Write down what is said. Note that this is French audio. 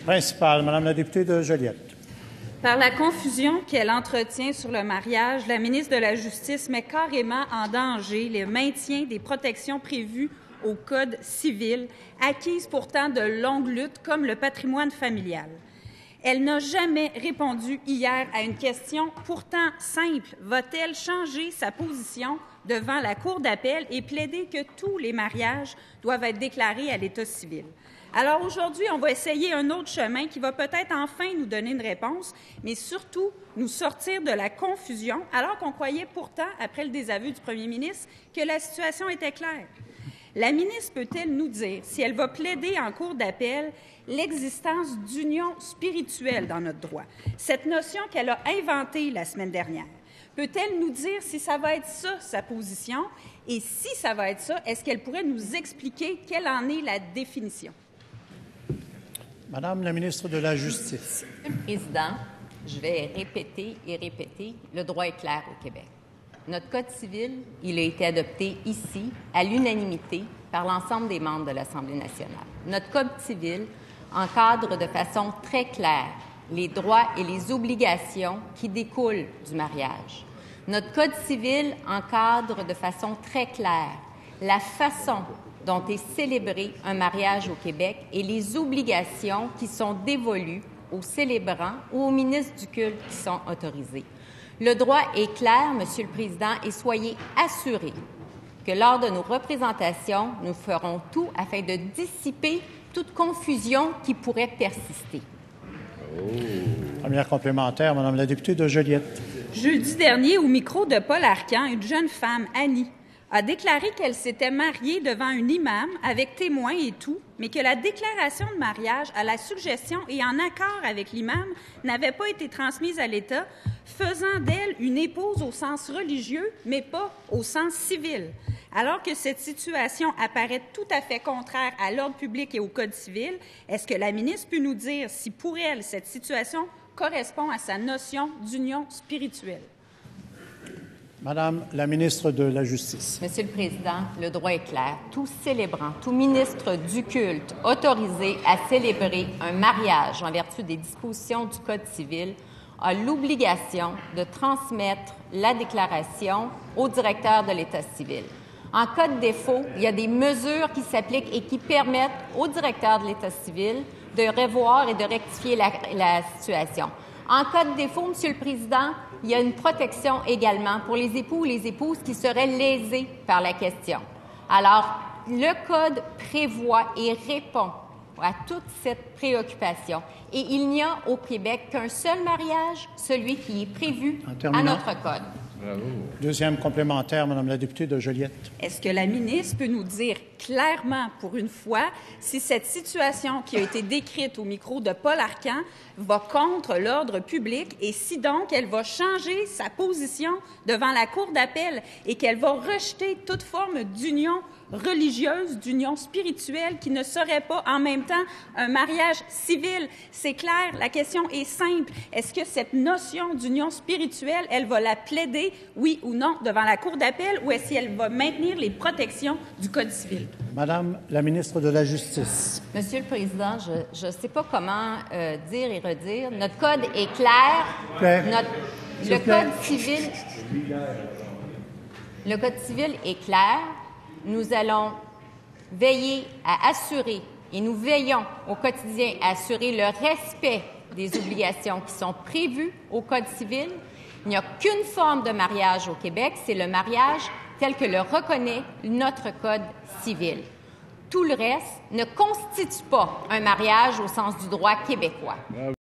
Principale, Madame la députée de Joliette. Par la confusion qu'elle entretient sur le mariage, la ministre de la Justice met carrément en danger le maintien des protections prévues au Code civil, acquises pourtant de longues luttes comme le patrimoine familial. Elle n'a jamais répondu hier à une question pourtant simple. Va-t-elle changer sa position devant la Cour d'appel et plaider que tous les mariages doivent être déclarés à l'état civil? Alors aujourd'hui, on va essayer un autre chemin qui va peut-être enfin nous donner une réponse, mais surtout nous sortir de la confusion, alors qu'on croyait pourtant, après le désaveu du premier ministre, que la situation était claire. La ministre peut-elle nous dire si elle va plaider en cour d'appel l'existence d'union spirituelle dans notre droit, cette notion qu'elle a inventée la semaine dernière? Peut-elle nous dire si ça va être ça, sa position? Et si ça va être ça, est-ce qu'elle pourrait nous expliquer quelle en est la définition? Madame la ministre de la Justice. Monsieur le Président, je vais répéter et répéter, le droit est clair au Québec. Notre Code civil, il a été adopté ici, à l'unanimité, par l'ensemble des membres de l'Assemblée nationale. Notre Code civil encadre de façon très claire les droits et les obligations qui découlent du mariage. Notre Code civil encadre de façon très claire la façon dont est célébré un mariage au Québec et les obligations qui sont dévolues aux célébrants ou aux ministres du culte qui sont autorisés. Le droit est clair, Monsieur le Président, et soyez assurés que lors de nos représentations, nous ferons tout afin de dissiper toute confusion qui pourrait persister. Première complémentaire, Madame la députée de Joliette. Jeudi dernier, au micro de Paul Arcan, une jeune femme, Annie, a déclaré qu'elle s'était mariée devant un imam avec témoins et tout, mais que la déclaration de mariage à la suggestion et en accord avec l'imam n'avait pas été transmise à l'État, faisant d'elle une épouse au sens religieux, mais pas au sens civil. Alors que cette situation apparaît tout à fait contraire à l'ordre public et au Code civil, est-ce que la ministre peut nous dire si, pour elle, cette situation correspond à sa notion d'union spirituelle? Madame la ministre de la Justice. Monsieur le Président, le droit est clair. Tout célébrant, tout ministre du culte autorisé à célébrer un mariage en vertu des dispositions du Code civil a l'obligation de transmettre la déclaration au directeur de l'État civil. En cas de défaut, il y a des mesures qui s'appliquent et qui permettent au directeur de l'État civil de revoir et de rectifier la situation. En cas de défaut, Monsieur le Président, il y a une protection également pour les époux ou les épouses qui seraient lésés par la question. Alors, le Code prévoit et répond à toute cette préoccupation. Et il n'y a au Québec qu'un seul mariage, celui qui est prévu à notre Code. Bravo. Deuxième complémentaire, Madame la députée de Joliette. Est-ce que la ministre peut nous dire clairement, pour une fois, si cette situation qui a été décrite au micro de Paul Arcan va contre l'ordre public et si donc elle va changer sa position devant la Cour d'appel et qu'elle va rejeter toute forme d'union religieuse, d'union spirituelle qui ne serait pas en même temps un mariage civil? C'est clair, la question est simple. Est-ce que cette notion d'union spirituelle, elle va la plaider, oui ou non, devant la Cour d'appel ou est-ce qu'elle va maintenir les protections du Code civil? Madame la ministre de la Justice. Monsieur le Président, je ne sais pas comment dire et redire. Notre Code est clair. Le Code civil est clair. Nous allons veiller à assurer, et nous veillons au quotidien à assurer le respect des obligations qui sont prévues au Code civil. Il n'y a qu'une forme de mariage au Québec, c'est le mariage tel que le reconnaît notre Code civil. Tout le reste ne constitue pas un mariage au sens du droit québécois.